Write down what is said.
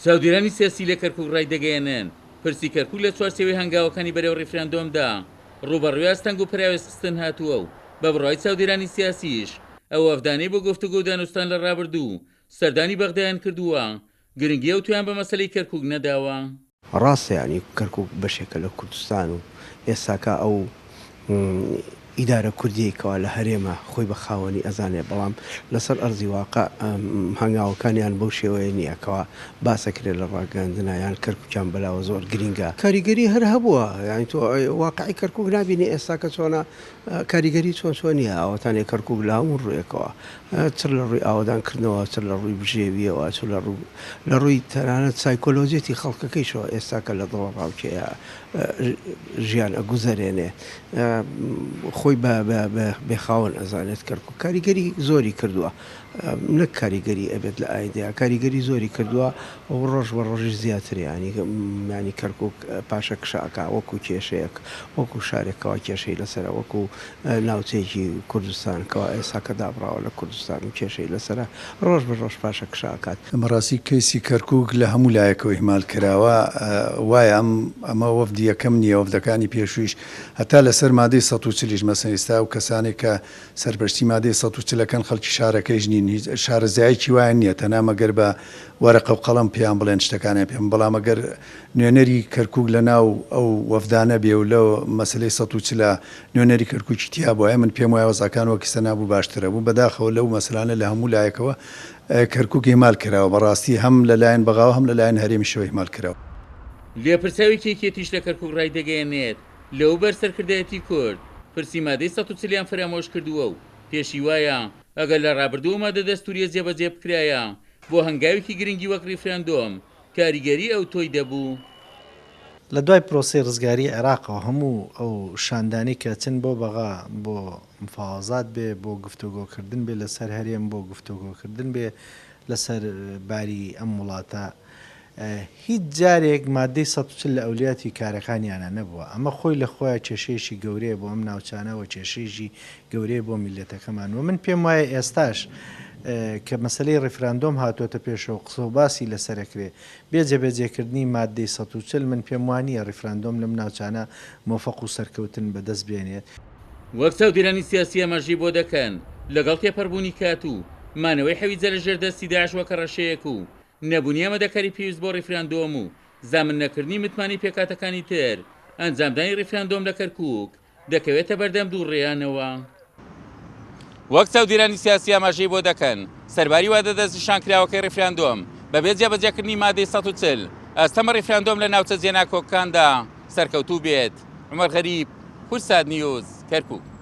چاودێرانی سیاسی لە کەرکووک ڕای دەگەیەنن پرسی کەرکووک لە چوارچێوەی هەنگاوەکانی بەرەو ڕیفراندۆمدا ڕوبەڕووی ئاستەنگ و پراوێستخستن هاتووە و بە بڕای چاودێرانی سیاسیش ئەو ئەفدانەی بۆ گفتوگۆ و دانوستان لە ڕابردوو سەردانی بەغدایان کردووە گرنگی ئەو تویان بە مەسەلەی کەرکووک نەداوە. ڕاستە ینی کەرکووک بەشێکە لە کوردستان و ئێستاکە ئەو ئیدارە کوردیەکەوە لە هەرێمە خۆی بە خاوەنی ئەزانێ بەڵام لەسەر ئەرزی واقع هەنگاوەکانیان بەو شێوەیە نییەکەوە باسەکرێت لە ڕاگەاندنایان کەرکووکیان بەلاوە زۆر گرینگە کاریگەری هەر هەبووە یانی تۆ واقعی کەرکووک نبینی ئێستاکە چۆنە کاریگەری چۆن نییە ئەوەتانێ کەرکووک لە هەموو ڕوویەکەوە چ لە ڕووی ئاوادانکردنەوە چ لە ڕووی بژێویەوە چ لە ڕووی تەنانەت سایکۆلۆژیەتی خەڵکەکەیشەوە ئێستاکە لە دڵ ڕاوچەیە ژیان ئەگوزەرێنێ خۆی بێخاوەن ئەزانێت کەرکووک کاریگەری زۆری کردووە نەک کاریگەری ئەبێت لە ئایدەیە کاریگەری زۆری کردووە ئەو ڕۆژ بە ڕۆژی زیاترانی کەرکووک پاشە کشاکە وەکو کێشەیەک وەکو شارێکەوە کێشەی لەسرە وەکو ناوچەیەکی کوردستانکەوە ئێساکە دابراوە لە کوردستان و کێشەی لەسرە ڕۆژ بە ڕۆژ پاشە کشاکات. بەڕاستی کەیسی کەرکووک لە هەموو لایەکەوە هیمال کراوە وایە ئەمە وەفدی یەکەم نییە وەفدەکانی پێشوویش هەتا لەسەر مادەی 140 مەسەن ئێستا و کەسانێک کە سەربەرشتی مادەی 140ەکەن خەڵکی شارەکەیش نین شارەزایکی وایە نییە تەنها مەگەر بە وەرەقە و قەڵەم پێیان بڵێن شتەکانیان پێم بەڵام ئەگەر نوێنەری کەرکووک لە ناو ئەو وەفدانە بێ و لەو مەسلەی 140 نوێنەری کەرکووکی تیا بووە من پێم وایە وەزاکان وەکیسە نابوو باشترە بوو بەداخەوە لەو مەسلانە لە هەموو لایەکەوە کەرکووک هێمال کراوە بەڕاستی هەم لەلایەن بەغاوە هەم لەلایەن هەرێمیشەوە هێمال کراوە. لێپرساوی کێکێتیش لە کەرکووک ڕای دەگەیەنێت لەو بەر سەرکردایەتی کورد پرسی مادەی 140 فرامۆش کردووە و پێشی وایە ئەگەر لە ڕابردوو مادە دەستوریە جێبەجێ بکرایە بۆ هەنگاوێکی گرنگی وەک ریفراندۆم کاریگەری ئەو تۆی دەبوو. لە دوای پرۆسی ڕزگاری عێراقەوە هەموو ئەو شاندانی کە چن بۆ بەغا بۆ مفاوەزات بێ بۆ گفتوگۆکردن بێ لەسەر هەرێم بۆ گفتوگۆکردن بێ لەسەر باری ئەم وڵاتە هیچ جارێک مادەی 140 لە ئەولیاتی کارەکانیانە نەبووە ئەمە خۆی لە خۆیان کێشەیەشی گەورەیە بۆ ئەم ناوچانەوە کێشەیەکی گەورەیە بۆ میلەتەکەمان و من پێم وایە ئێستاش کە مەسلەی ڕیفراندۆم هاتوۆتە پێشەوە قسە و باسی لەسەرەکرێ بێجێبەجێکردنی مادەی 140 من پێم وانییە ڕیفراندۆم لەم ناوچانە مۆفەق و سەرکەوتن بەدەست بێنێت. وەک چاودێرانی سیاسی ئەمەژی بۆ دەکەن لەگەڵ تێپەڕبوونی کات و مانەوەی حەویجە لە ژێردەستی داعش وەکە ڕەشەیەک و نەبوونی ئەمەدەکاری پێویست بۆ ڕیفراندۆم و زامن نەکردنی متمانی پێکاتەکانی تر ئەنجامدانی ڕیفراندۆم لە کەرکووک دەکەوێتە بەردەم دوو ڕێیانەوە. وەک چاودێرانی سیاسی ئاماژەی بۆ دەکەن سەرباری وادە دەستنیشانکراوەکەی ڕیفراندۆم بەبێ جێبەجێکردنی مادەی 140 ئەستەمە ڕیفراندۆم لە ناوچە جێناکۆکەکاندا سەرکەوتوو بێت. عومەر غەریب، کورسات نیوز، کەرکووک.